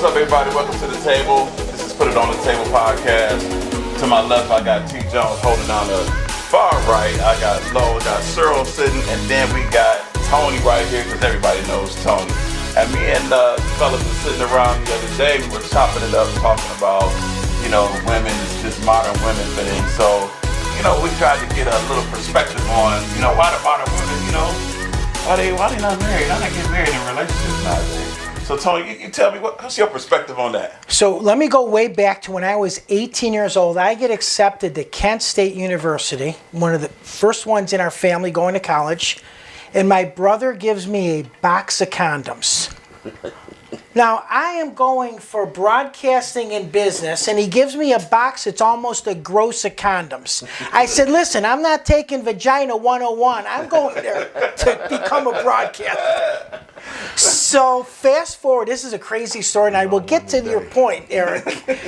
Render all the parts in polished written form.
What's up, everybody? Welcome to the table. This is Put It On The Table podcast. To my left, I got T. Jones holding down the far right. I got Lo, got Cyril sitting, and then we got Tony right here, because everybody knows Tony. And me and the fellas were sitting around the other day. We were chopping it up, talking about, women, this modern women thing. So, we tried to get a little perspective on, why the modern women, why they not married? Why not get married in relationships nowadays? So Tony, you tell me, what's your perspective on that? So let me go way back to when I was 18 years old. I get accepted to Kent State University, one of the first ones in our family going to college, and my brother gives me a box of condoms. Now, I am going for broadcasting and business, and he gives me a box that's almost a gross of condoms. I said, listen, I'm not taking Vagina 101. I'm going there to become a broadcaster. So fast forward, this is a crazy story, and I will get to your point, Eric.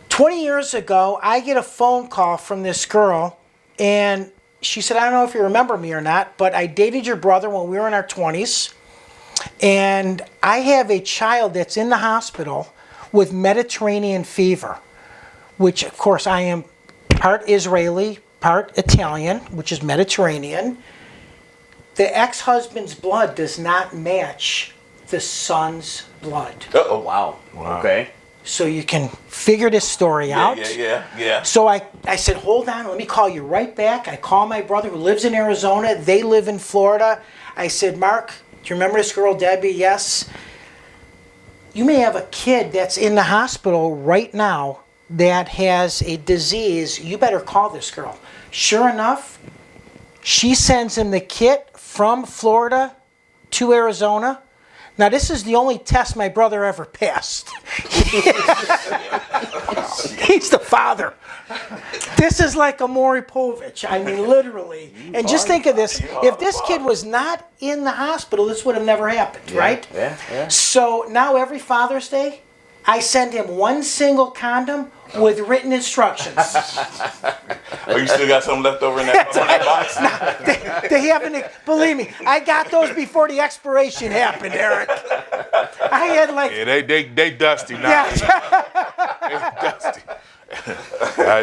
20 years ago, I get a phone call from this girl, and she said, I don't know if you remember me or not, but I dated your brother when we were in our 20s. And I have a child that's in the hospital with Mediterranean fever, which, of course, I am part Israeli, part Italian, which is Mediterranean. The ex-husband's blood does not match the son's blood. Oh, wow. Okay. So you can figure this story out. Yeah. So I said, hold on, let me call you right back. I call my brother who lives in Arizona. They live in Florida. I said, Mark, do you remember this girl, Debbie? Yes. You may have a kid that's in the hospital right now that has a disease. You better call this girl. Sure enough, she sends him the kit from Florida to Arizona. Now, this is the only test my brother ever passed. He's the father. This is like a Maury Povich. I mean, literally. And just think of this. If this kid was not in the hospital, this would have never happened, right? Yeah. So now every Father's Day, I send him one single condom with written instructions. Oh, you still got some left over in that box? No, they haven't. Believe me, I got those before the expiration happened, Eric. I had like. Yeah, they dusty now. Yeah. They dusty.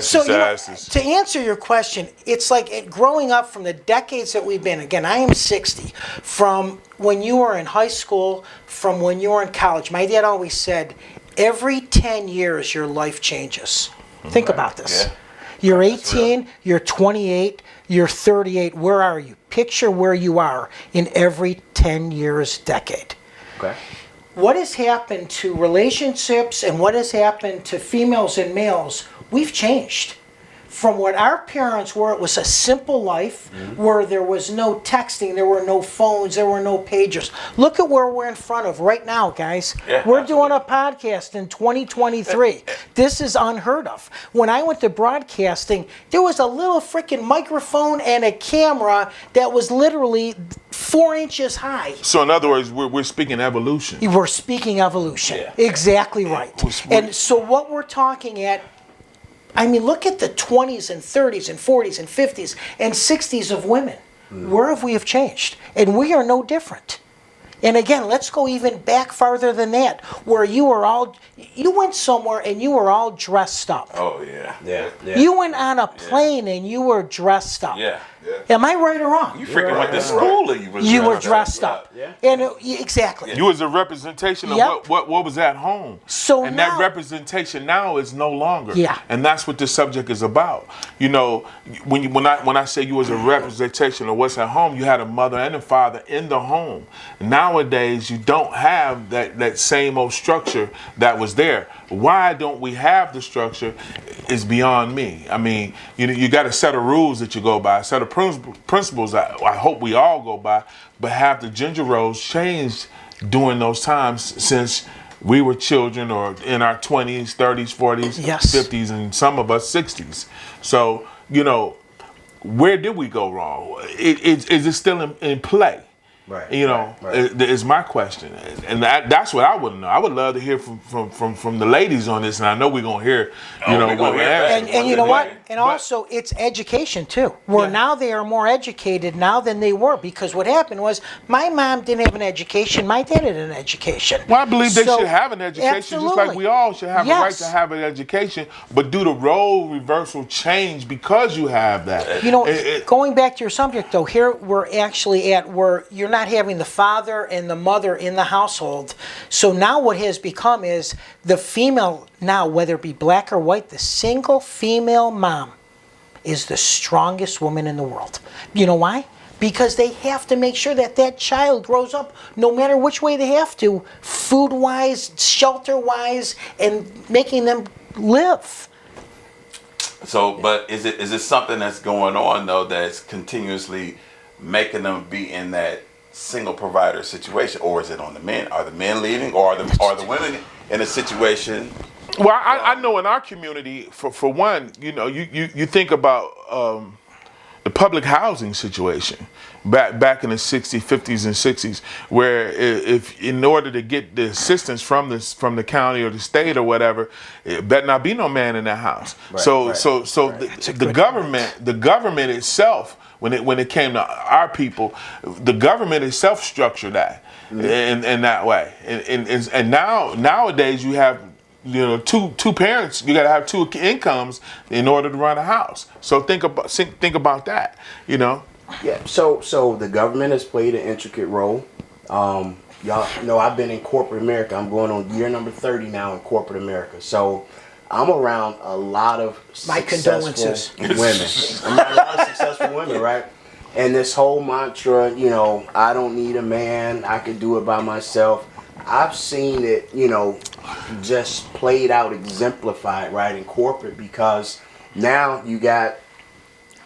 So, to answer your question, it's like growing up from the decades that we've been. Again, I am 60. From when you were in high school, from when you were in college, my dad always said, every 10 years your life changes. Think about this. Yeah. You're 18, you're 28, you're 38. Where are you? Picture where you are in every 10 years decade. Okay. What has happened to relationships and what has happened to females and males? We've changed. From what our parents were, it was a simple life where there was no texting, there were no phones, there were no pagers. Look at where we're in front of right now, guys. Yeah, we're doing a podcast in 2023. This is unheard of. When I went to broadcasting, there was a little freaking microphone and a camera that was literally 4 inches high. So in other words, we're speaking evolution. We're speaking evolution. Yeah. Exactly right. And so what we're talking at, I mean, look at the 20s and 30s and 40s and 50s and 60s of women. Where have we changed? And we are no different. And again, let's go even back farther than that, where you went somewhere and you were all dressed up. Oh, yeah. You went on a plane and you were dressed up. Yeah. Am I right or wrong? You freaking went to school and you were dressed up. Yeah. And exactly. You was a representation of Yep. what was at home. So and now, that representation now is no longer. Yeah. And that's what this subject is about. When I say you was a representation of what's at home, you had a mother and a father in the home. Nowadays, you don't have that same old structure that was there. Why don't we have the structure is beyond me. I mean, you got a set of rules that you go by, a set of principles I hope we all go by, but have the gender roles changed during those times since we were children or in our 20s, 30s, 40s, Yes. 50s, and some of us 60s. So, where did we go wrong? Is it still in play? Right. You know, Right. is my question, and that's what I would know. I would love to hear from the ladies on this, and I know we're gonna hear, you know, we're gonna what hear that. answers. And you know what? And But- also, it's education too. Where Yeah. now they are more educated now than they were, because what happened was my mom didn't have an education, my dad had an education. Well, I believe they So- should have an education, just like Absolutely. we all should have a right Yes. to have an education. But do the role reversal change because you have that? You know, Going going back to your subject though, here we're actually at where you're not having the father and the mother in the household. So now what has become is the female, now whether it be black or white, the single female mom is the strongest woman in the world. You know why? Because they have to make sure that that child grows up no matter which way they have to, food-wise, shelter-wise, and making them live. So, but is it something that's going on though that's continuously making them be in that single provider situation, or is it on the men? Are the men leaving, or are the women in a situation? Well, I know in our community, for one, you know, you think about the public housing situation back in the 60s, 50s, and 60s, where if in order to get the assistance from the county or the state or whatever, it better not be no man in that house. So the government itself, when it came to our people, the government itself structured that in that way. And nowadays you have, you know, two parents. You got to have two incomes in order to run a house. So think about that. You know. Yeah. So the government has played an intricate role. Y'all know I've been in corporate America. I'm going on year number 30 now in corporate America. So I'm around a lot of My condolences. women. I'm around a lot of successful women, right? And this whole mantra, you know, I don't need a man. I could do it by myself. I've seen it, you know, just played out, exemplified, right, in corporate, because now you got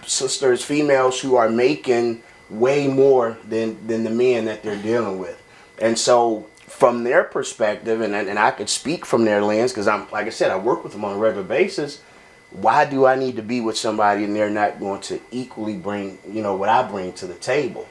sisters, females who are making way more than the men that they're dealing with. And so from their perspective, and I could speak from their lens, because I'm, like I said, I work with them on a regular basis. Why do I need to be with somebody and they're not going to equally bring, you know, what I bring to the table?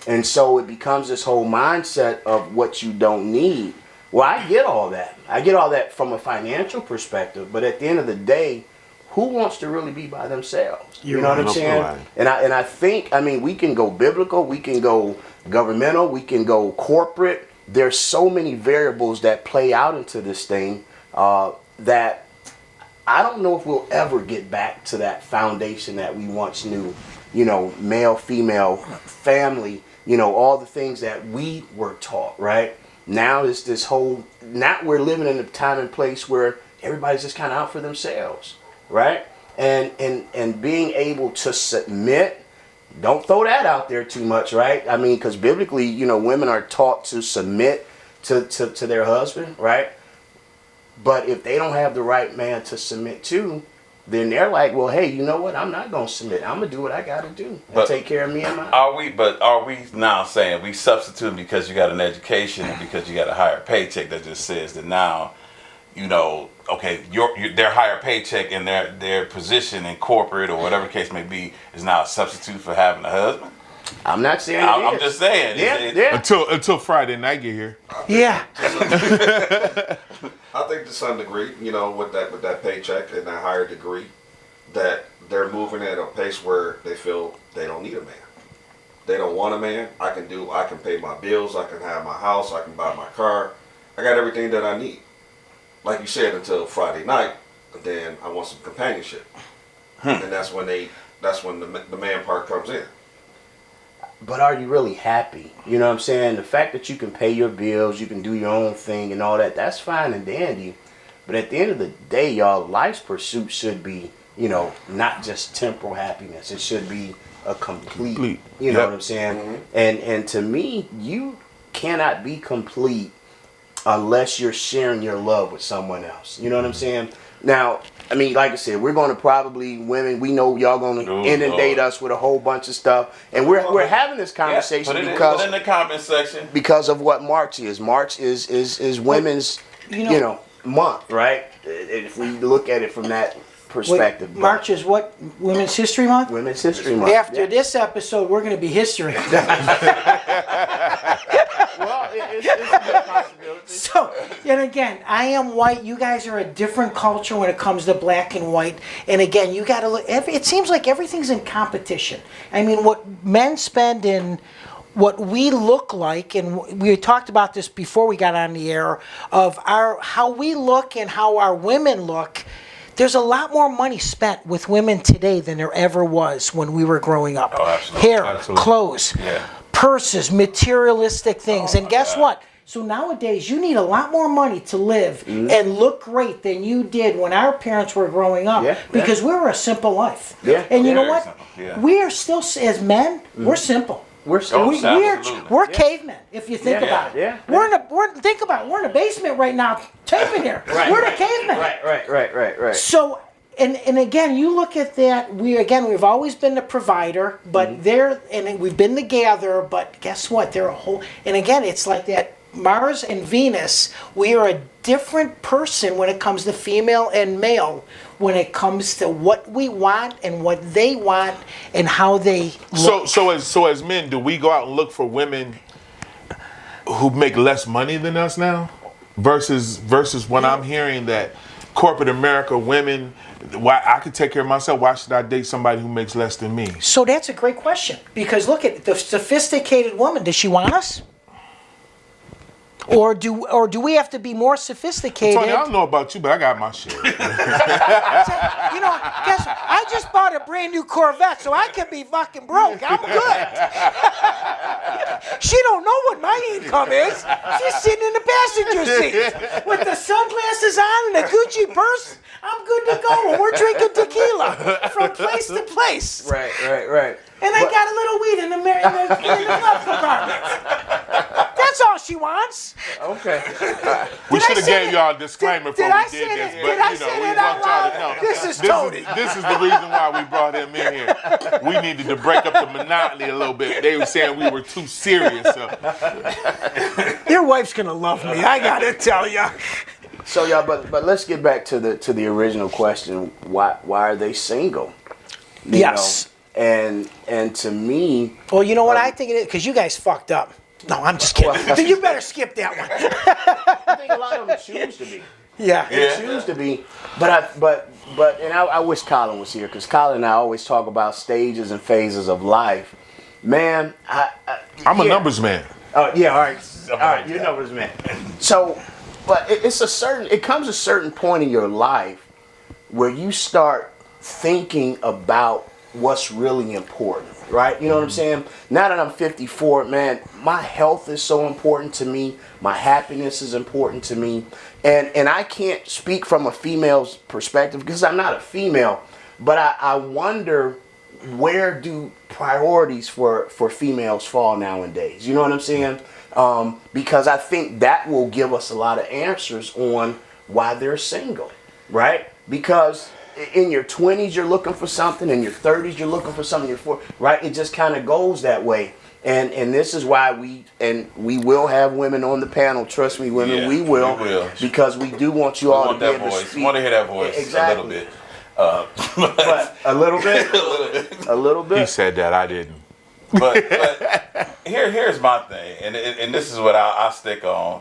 And so it becomes this whole mindset of what you don't need. Well, I get all that. I get all that from a financial perspective. But at the end of the day, who wants to really be by themselves? You know what I'm saying? Right. And I think, I mean, we can go biblical, we can go governmental, we can go corporate. There's so many variables that play out into this thing that I don't know if we'll ever get back to that foundation that we once knew. You know, male, female, family, you know, all the things that we were taught, right? Now it's this whole, now we're living in a time and place where everybody's just kind of out for themselves, right? And being able to submit, don't throw that out there too much, right? I mean, because biblically, you know, women are taught to submit to their husband, right? But if they don't have the right man to submit to, then they're like, well, hey, you know what? I'm not going to submit. I'm going to do what I got to do and But take care of me and mine. Are we now saying we substitute because you got an education and because you got a higher paycheck that just says that now, you know, okay, their higher paycheck and their position in corporate or whatever case may be is now a substitute for having a husband? I'm not saying I'm just saying. Yeah. Until Friday night get here. Yeah. I think to some degree, you know, with that paycheck and that higher degree, that they're moving at a pace where they feel they don't need a man. They don't want a man. I can pay my bills. I can have my house. I can buy my car. I got everything that I need. Like you said, until Friday night, then I want some companionship. And that's when the man part comes in. But are you really happy? You know what I'm saying? The fact that you can pay your bills, you can do your own thing and all that, that's fine and dandy. But at the end of the day, y'all, life's pursuit should be, you know, not just temporal happiness. It should be a complete. You know what I'm saying? Mm-hmm. And to me, you cannot be complete unless you're sharing your love with someone else. You know what I'm saying? Now, I mean, like I said, we're going to probably, women, we know y'all going to inundate us with a whole bunch of stuff. And we're having this conversation put because in the comment section. Because of what March is. March is women's, you know, month, right? If we look at it from that perspective. but March is what? Women's History Month? Women's History Month. After this episode, we're going to be history. Well, it's a good possibility. So, and again, I am white. You guys are a different culture when it comes to black and white. And again, you got to look. It seems like everything's in competition. I mean, what men spend in what we look like, and we talked about this before we got on the air, of how we look and how our women look. There's a lot more money spent with women today than there ever was when we were growing up. Oh, absolutely. Hair, Absolutely. clothes, Yeah. purses, materialistic things. Oh, And guess God. what? So nowadays, you need a lot more money to live and look great than you did when our parents were growing up. Yeah, because we were a simple life. Yeah. And you know Very what? simple, yeah. We are still, as men, we're simple. We're still Oh, We're absolutely. cavemen, if you think Yeah, about it. yeah. Think about it. We're in a basement right now, taping here. We're the cavemen. Right. So, and again, you look at that. We've always been the provider, but we've been the gatherer. But guess what? They're a whole. And again, it's like that. Mars and Venus. We are a different person when it comes to female and male. When it comes to what we want and what they want and how they look. So as men, do we go out and look for women who make less money than us now? Versus when I'm hearing that corporate America women, why I could take care of myself, why should I date somebody who makes less than me? So that's a great question, because look at the sophisticated woman. Does she want us? Or do we have to be more sophisticated? Tony, I don't know about you, but I got my shit. You know, guess what? I just bought a brand new Corvette, so I can be fucking broke. I'm good. She don't know what my income is. She's sitting in the passenger seat with the sunglasses on and a Gucci purse. I'm good to go when we're drinking tequila from place to place. Right. And I got a little weed in the glove compartment. That's all she wants. Okay. We Did I should have say gave that- y'all a disclaimer did before I we say did that- this, did but I say we that want out y'all to loud? know. This is Tony. This is the reason why we brought him in here. We needed to break up the monotony a little bit. They were saying we were too serious. So. Your wife's gonna love me. I gotta tell you. So y'all, but let's get back to the original question. Why are they single? You Yes. know? And to me, Well, you know what I think it is? Because you guys fucked up. No, I'm just kidding. You better skip that one. I think a lot of them choose to be. Yeah. They choose to be. But I wish Colin was here, because Colin and I always talk about stages and phases of life. Man, I'm a numbers man. Oh yeah, all right, you're numbers man. So, but it comes a certain point in your life where you start thinking about what's really important, right? You know what I'm saying? Now that I'm 54, man, my health is so important to me. My happiness is important to me, and I can't speak from a female's perspective because I'm not a female, but I wonder, where do priorities for females fall nowadays? You know what I'm saying? Because I think that will give us a lot of answers on why they're single, right? Because in your 20s you're looking for something, in your 30s you're looking for something, in your 40s, right? It just kind of goes that way. And this is why we will have women on the panel. Trust me, women, Yeah, we will, we will. because we do want you all to want be that able to voice. speak. Want to hear that voice Exactly. a little bit. But a little bit, a little He bit. said that, I didn't. But here's my thing, and this is what I stick on.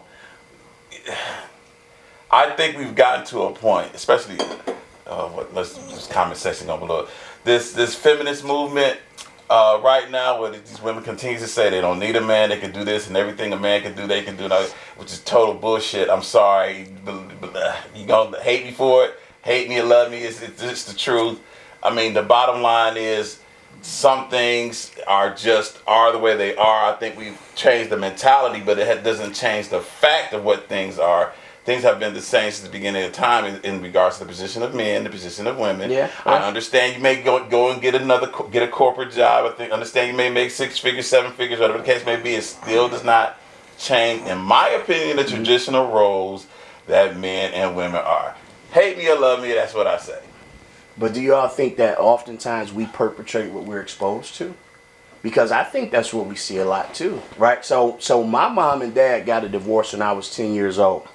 I think we've gotten to a point, especially let's just comment section on below. This feminist movement right now, where these women continue to say they don't need a man, they can do this, and everything a man can do, they can do, which is total bullshit. I'm sorry, you gonna hate me for it, hate me or love me, it's just the truth. I mean, the bottom line is, some things are the way they are. I think we've changed the mentality, but it doesn't change the fact of what things are. Things have been the same since the beginning of time in regards to the position of men, the position of women. Yeah. I understand you may go and get a corporate job. I understand you may make 6 figures, 7 figures, whatever the case may be. It still does not change, in my opinion, the traditional roles that men and women are. Hate me or love me, that's what I say. But do you all think that oftentimes we perpetrate what we're exposed to? Because I think that's what we see a lot too, right? So my mom and dad got a divorce when I was 10 years old.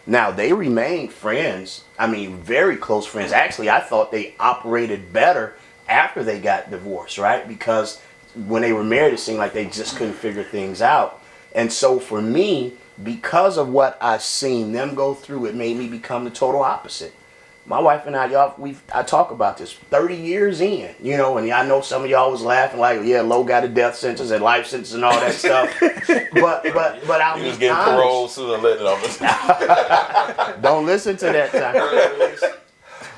Now, they remained friends. I mean, very close friends. Actually, I thought they operated better after they got divorced, right? Because when they were married, it seemed like they just couldn't figure things out. And so for me, because of what I've seen them go through, it made me become the total opposite. My wife and I talk about this 30 years in, you know, and I know some of y'all was laughing like, yeah, Lo got a death sentence and life sentence and all that stuff. but I'll He be was getting honest. parole sooner or later. Don't listen to that time.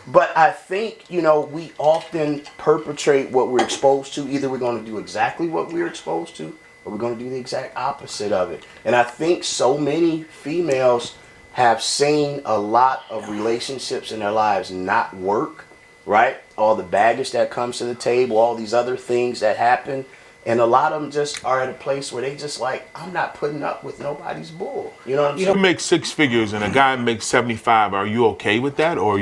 But I think, you know, we often perpetrate what we're exposed to. Either we're going to do exactly what we're exposed to, or we're going to do the exact opposite of it. And I think so many females have seen a lot of relationships in their lives not work, right? All the baggage that comes to the table, all these other things that happen. And a lot of them just are at a place where they just like, I'm not putting up with nobody's bull. You know what I'm saying? You make 6 figures and a guy makes 75. Are you okay with that? Or are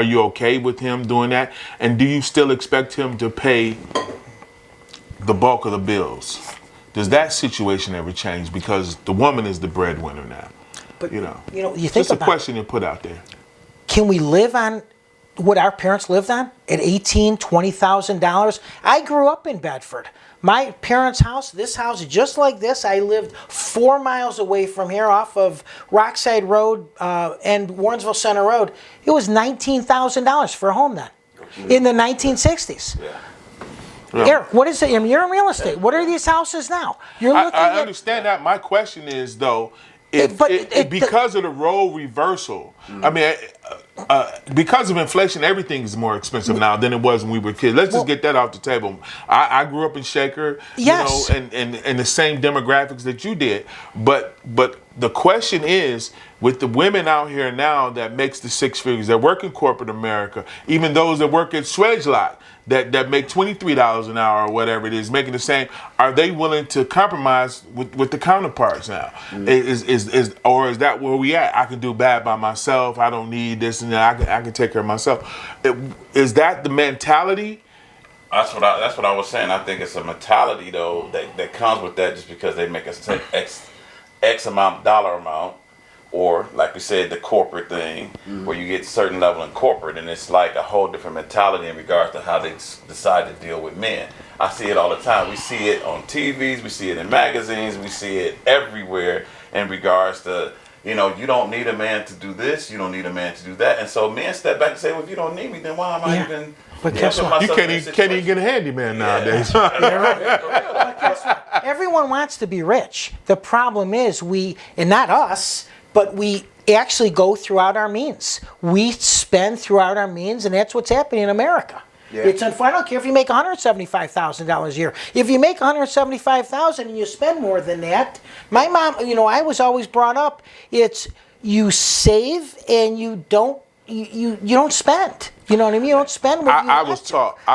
you okay with him doing that? And do you still expect him to pay the bulk of the bills? Does that situation ever change? Because the woman is the breadwinner now. But you you think just a about question to put out there. Can we live on what our parents lived on at $18,000, $20,000? I grew up in Bedford. My parents' house, this house, just like this, I lived 4 miles away from here off of Rockside Road and Warrensville Center Road. It was $19,000 for a home then, in the 1960s. Yeah. Eric, what is it? I mean, you're in real estate. What are these houses now? You're looking I at, understand that. My question is, though, because of the role reversal, I mean, because of inflation, everything is more expensive now than it was when we were kids. Let's just get that off the table. I grew up in Shaker, Yes. and the same demographics that you did. But the question is, with the women out here now that makes the 6 figures, that work in corporate America, even those that work at Swedgelock, that make $23 an hour or whatever it is, making the same, are they willing to compromise with the counterparts now? Or is that where we at? I can do bad by myself. I don't need this and that. I can take care of myself. Is that the mentality? That's what I was saying. I think it's a mentality though that comes with that, just because they make us take X amount dollar amount, or like we said, the corporate thing, where you get a certain level in corporate, and it's like a whole different mentality in regards to how they decide to deal with men. I see it all the time. We see it on TVs, we see it in magazines, we see it everywhere in regards to, you don't need a man to do this, you don't need a man to do that. And so men step back and say, well, if you don't need me, then why am I even... But guess what? You can't even get a handyman nowadays. Everyone wants to be rich. The problem is and not us, but we actually go throughout our means. We spend throughout our means, and that's what's happening in America. Yeah. I don't care if you make $175,000 a year. If you make $175,000 and you spend more than that, my mom, I was always brought up, it's you save and you don't spend. You know what I mean? You don't spend what you I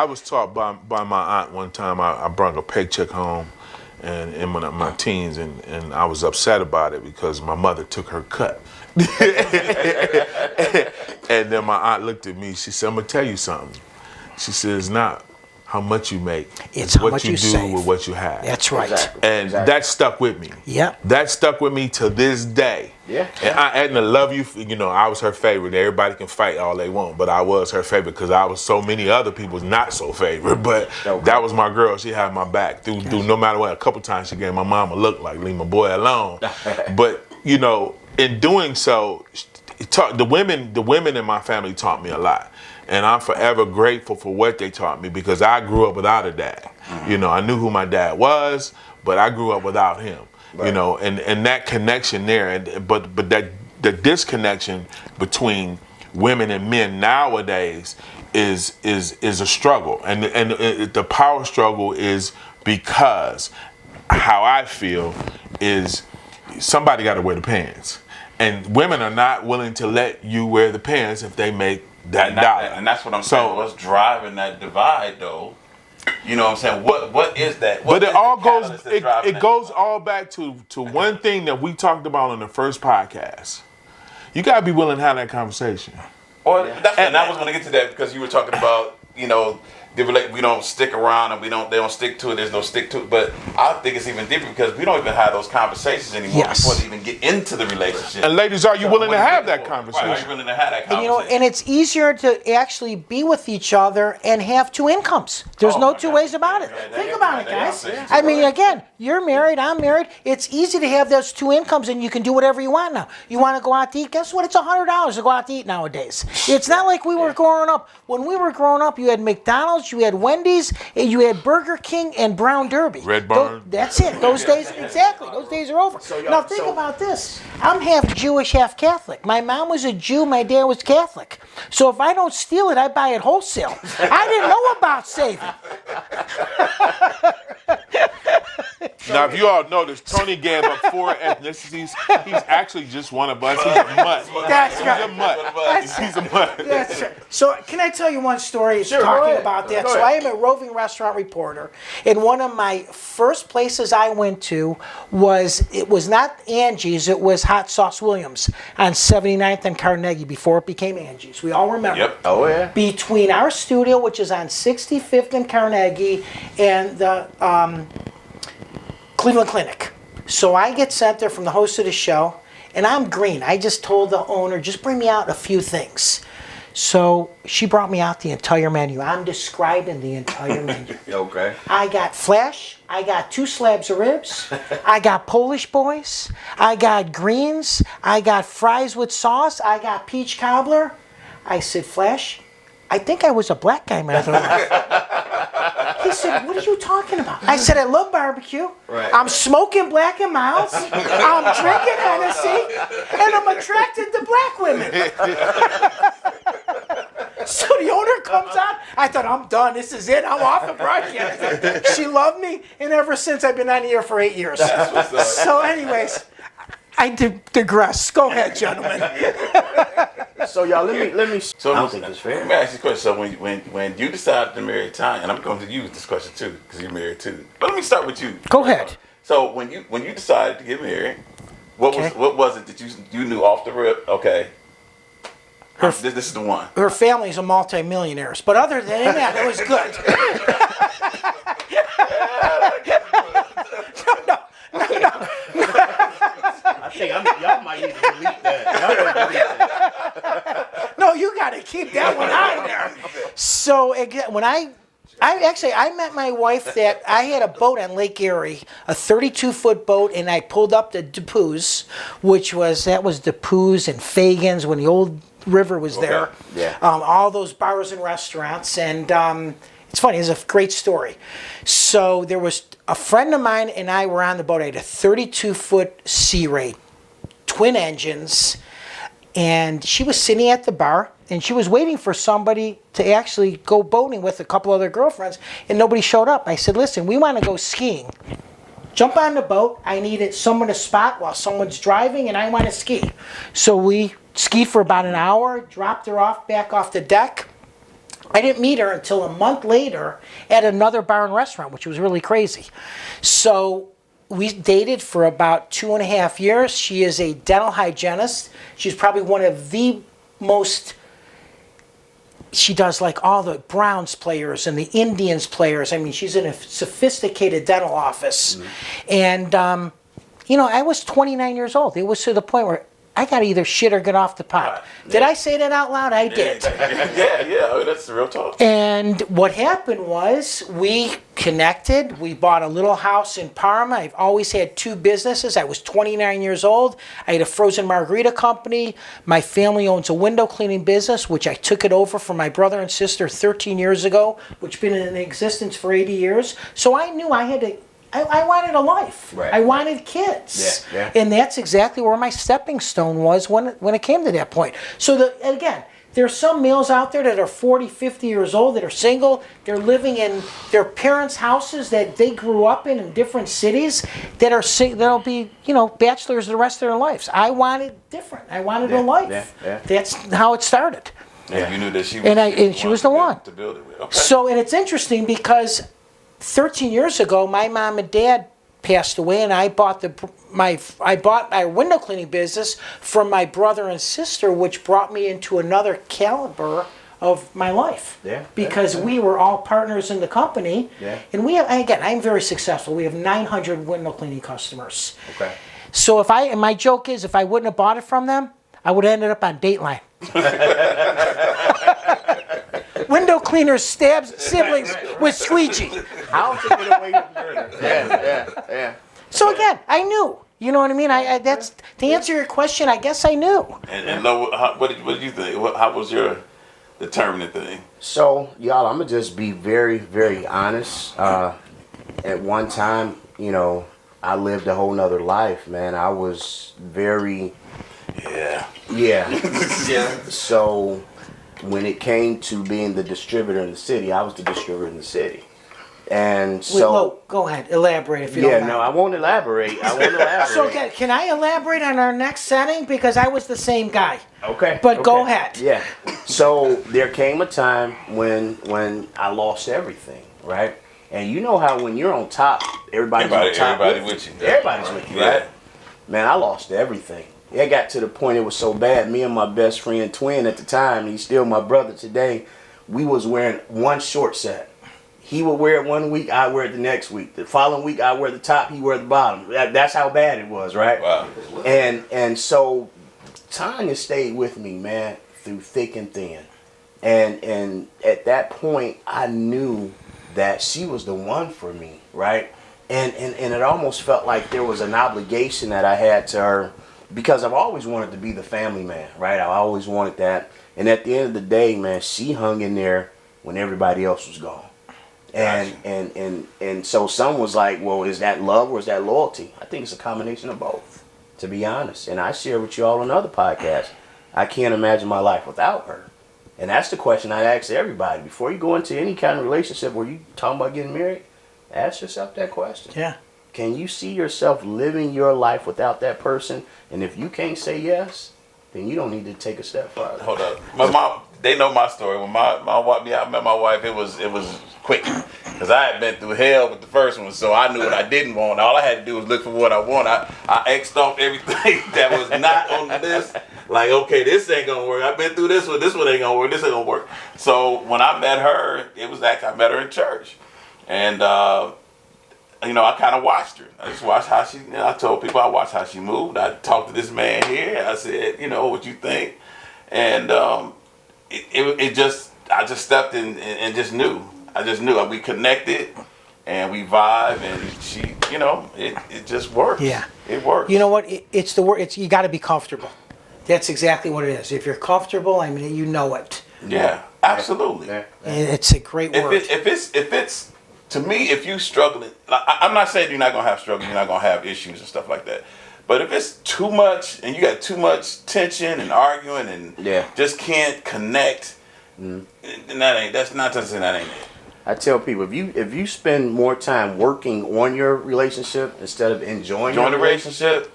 was taught by my aunt one time. I brought a paycheck home, and in my teens, and I was upset about it because my mother took her cut. And then my aunt looked at me. She said, "I'm gonna tell you something." She said, "It's not how much you make. It's how what much you you do save. with what you have." That's right. Exactly. And that stuck with me. Yep. That stuck with me to this day. Yeah. And Edna, love you. I was her favorite. Everybody can fight all they want, but I was her favorite because I was so many other people's not so favorite. But that was my girl. She had my back through no matter what. A couple times she gave my mom a look like, leave my boy alone. But in doing so, the women in my family taught me a lot. And I'm forever grateful for what they taught me, because I grew up without a dad. I knew who my dad was, but I grew up without him. Right. And that connection there, but that the disconnection between women and men nowadays is a struggle, and the power struggle is because how I feel is somebody got to wear the pants, and women are not willing to let you wear the pants if they make that dollar. And that's what I'm saying. What's driving that divide, though? You know what I'm saying? What is that? But it goes all back to one thing that we talked about on the first podcast. You gotta be willing to have that conversation. And I was going to get to that because you were talking about we don't stick around and they don't stick to it. There's no stick to it. But I think it's even different because we don't even have those conversations anymore before they even get into the relationship. And ladies, are you willing to have that conversation? Right, are you willing to have that And, conversation? and it's easier to actually be with each other and have two incomes. There's no two ways about it. Think about it, guys. I mean, again, you're married, I'm married. It's easy to have those two incomes and you can do whatever you want now. You want to go out to eat? Guess what? It's $100 to go out to eat nowadays. It's not like we were growing up. When we were growing up, you had McDonald's, you had Wendy's, and you had Burger King and Brown Derby. Red Barn. That's it. Those days, exactly. Those days are over. Now think about this. I'm half Jewish, half Catholic. My mom was a Jew, my dad was Catholic. So if I don't steal it, I buy it wholesale. I didn't know about saving. Now, if you all notice, Tony gave up 4 ethnicities. He's actually just one of us. He's a mutt. That's right. He's a mutt. He's a mutt. That's right. So can I tell you one story talking about that? So I am a roving restaurant reporter, and one of my first places I went to was not Angie's, it was Hot Sauce Williams on 79th and Carnegie before it became Angie's. We all remember. Yep. Oh yeah. Between our studio, which is on 65th and Carnegie, and the Cleveland Clinic. So I get sent there from the host of the show, and I'm green. I just told the owner, just bring me out a few things. So she brought me out the entire menu. I'm describing the entire menu. Okay. I got flesh. I got 2 slabs of ribs. I got Polish boys. I got greens. I got fries with sauce. I got peach cobbler. I said, Flesh, I think I was a black guy my other life. He said, what are you talking about? I said, I love barbecue. Right. I'm smoking Black and Milds. I'm drinking Hennessy. And I'm attracted to black women. So the owner comes out. I thought, I'm done. This is it. I'm off the broadcast. She loved me. And ever since, I've been on the air for 8 years. So anyways, I digress. Go ahead, gentlemen. So y'all, let me. So I don't think that's fair. Let me ask you a question. So when you decided to marry Tanya, and I'm going to use this question too, because you're married too. But let me start with you. Go ahead. So when you decided to get married, what was it that you knew off the rip? Okay, this is the one. Her family's a multi-millionaires. But other than that, it was good. I think y'all might need to delete that. Y'all need to delete that. No, you got to keep that one on there. So again, when I met my wife that I had a boat on Lake Erie, a 32-foot boat, and I pulled up the Depews, that was Depews and Fagan's when the old river was there. Yeah. All those bars and restaurants, and it's funny. It's a great story. So there was a friend of mine and I were on the boat. I had a 32-foot Sea Ray, twin engines, and she was sitting at the bar, and she was waiting for somebody to actually go boating with a couple other girlfriends, and nobody showed up. I said, listen, we want to go skiing. Jump on the boat. I needed someone to spot while someone's driving, and I want to ski. So we skied for about an hour, dropped her off back off the deck. I didn't meet her until a month later at another bar and restaurant, which was really crazy. So we dated for about 2.5 years. She is a dental hygienist. She's probably one of the most, she does like all the Browns players and the Indians players. I mean, she's in a sophisticated dental office. And, I was 29 years old. It was to the point where I got to either shit or get off the pot. Did I say that out loud? I did. Yeah, that's the real talk. And what happened was we connected. We bought a little house in Parma. I've always had 2 businesses. I was 29 years old. I had a frozen margarita company. My family owns a window cleaning business, which I took it over from my brother and sister 13 years ago, which has been in existence for 80 years. So I knew I had to, I wanted a life. Right. I wanted kids. Yeah. And that's exactly where my stepping stone was when it came to that point. So again, there are some males out there that are 40, 50 years old that are single. They're living in their parents' houses that they grew up in different cities that'll be, bachelors the rest of their lives. I wanted different. I wanted a life. Yeah. That's how it started. Yeah, you knew that she was. And she was the one to build it with. Okay. So, and it's interesting because 13 years ago, my mom and dad passed away, and I bought my window cleaning business from my brother and sister, which brought me into another caliber of my life. Yeah, Because we were all partners in the company. Yeah. And we have, again, I'm very successful. We have 900 window cleaning customers. Okay. So and my joke is, if I wouldn't have bought it from them, I would have ended up on Dateline. Window cleaners stabs siblings with squeegee. How to get away with murder? Yeah. So again, I knew. You know what I mean? That's to answer your question. I guess I knew. And Lo, what did you think? How was your determining thing? So, y'all, I'm gonna just be very, very honest. At one time, I lived a whole nother life, man. I was very, Yeah. Yeah. So, when it came to being the distributor in the city, I was the distributor in the city. And Wait, so, Lo, go ahead, elaborate if you don't mind. I won't elaborate. So can I elaborate on our next setting, because I was the same guy. Okay. But okay. go ahead. Yeah. So there came a time when I lost everything, right? And you know how when you're on top, everybody's on top. Everybody with you. Everybody's with you, right? Man, I lost everything. It got to the point it was so bad. Me and my best friend, twin at the time, he's still my brother today, we was wearing one short set. He would wear it one week, I wear it the next week. The following week, I wear the top, he wear the bottom. That's how bad it was, right? Wow. And so Tanya stayed with me, man, through thick and thin. And at that point, I knew that she was the one for me, right? And it almost felt like there was an obligation that I had to her, because I've always wanted to be the family man, right? I always wanted that. And at the end of the day, man, she hung in there when everybody else was gone. And so some was like, well, is that love or is that loyalty? I think it's a combination of both, to be honest. And I share with you all on other podcasts. I can't imagine my life without her. And that's the question I ask everybody. Before you go into any kind of relationship where you talking about getting married, ask yourself that question. Yeah. Can you see yourself living your life without that person? And if you can't say yes, then you don't need to take a step further. Hold up. My mom, they know my story. When I met my wife, it was quick, because I had been through hell with the first one, so I knew what I didn't want. All I had to do was look for what I want. I X'd off everything that was not on the list. Like, okay, this ain't gonna work. I've been through this one. This one ain't gonna work. This ain't gonna work. So when I met her, it was actually I met her in church, and I kind of watched her. I just watched how she. I told people I watched how she moved. I talked to this man here. I said, what you think, and it just. I just stepped in and just knew. I just knew. We connected and we vibe, and she, it just works. Yeah. It works. You know what? It's the word. It's you got to be comfortable. That's exactly what it is. If you're comfortable, I mean, you know it. Yeah, absolutely. Yeah. It's a great word. If it's to me, if you struggling, I'm not saying you're not gonna have struggles, you're not gonna have issues and stuff like that. But if it's too much and you got too much tension and arguing and just can't connect, then that's not to say that ain't it. I tell people, if you spend more time working on your relationship instead of enjoying the relationship,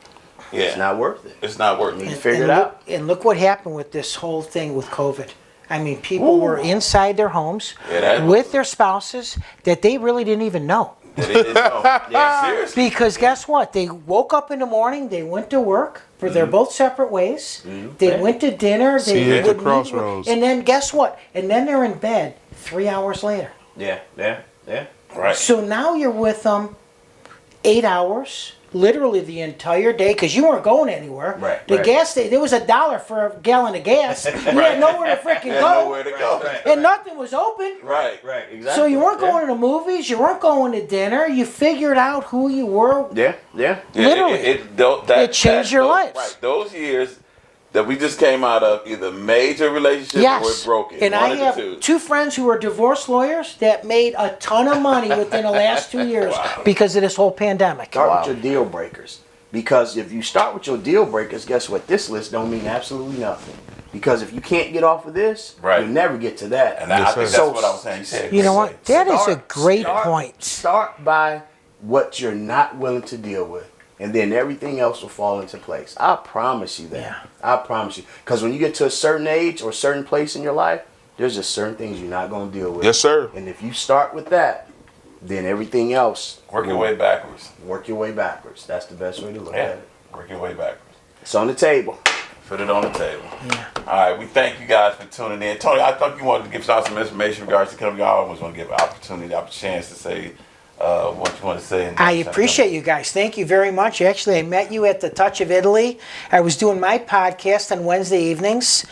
it's not worth it. It's not worth it. You need to figure it out. And look what happened with this whole thing with COVID. I mean, people were inside their homes with their spouses that they really didn't even know. They didn't know. Yeah, seriously. Because guess what? They woke up in the morning, they went to work, for they're both separate ways. They went to dinner, they would crossroads. and then guess what? And then they're in bed 3 hours later. Yeah. Right. So now you're with them 8 hours, literally the entire day, because you weren't going anywhere. Right, The right. gas station, there was $1 for a gallon of gas. You had nowhere to freaking go. Nowhere to go. And nothing was open. Right. Exactly. So you weren't going to the movies, you weren't going to dinner, you figured out who you were. Yeah. Literally. It changed your lives. Right. Those years that we just came out of either major relationship or it broken. And One I of the have two friends who are divorce lawyers that made a ton of money within the last 2 years because of this whole pandemic. Start with your deal breakers. Because if you start with your deal breakers, guess what? This list don't mean absolutely nothing. Because if you can't get off of this, you'll never get to that. And I think that's what I was saying. You said You know what? That is a great point. Start by what you're not willing to deal with. And then everything else will fall into place. I promise you that. Yeah. I promise you. Because when you get to a certain age or a certain place in your life, there's just certain things you're not going to deal with. Yes, sir. And if you start with that, then everything else... Work your way backwards. Work your way backwards. That's the best way to look at it. Work your way backwards. It's on the table. Put it on the table. All right, we thank you guys for tuning in. Tony, I thought you wanted to give out some information in regards to coming. I always want to give an opportunity, a chance to say what you want to say. I appreciate you guys. Thank you very much. Actually, I met you at the Touch of Italy. I was doing my podcast on Wednesday evenings,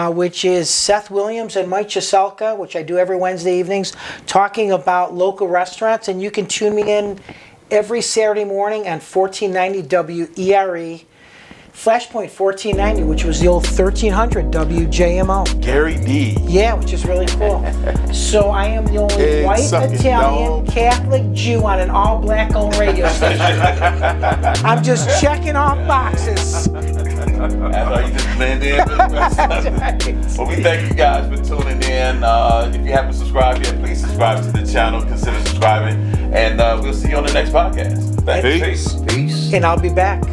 which is Seth Williams and Mike Chiselka, which I do every Wednesday evenings, talking about local restaurants. And you can tune me in every Saturday morning on 1490 WERE. Flashpoint 1490, which was the old 1300 WJMO. Gary D. Yeah, which is really cool. So I am the only Egg white sucking Italian dog. Catholic Jew on an all-black owned radio station. I'm just checking off boxes. After you just blend in. Well, we thank you guys for tuning in. If you haven't subscribed yet, please subscribe to the channel. Consider subscribing. And we'll see you on the next podcast. Thanks. Peace. Peace. And I'll be back.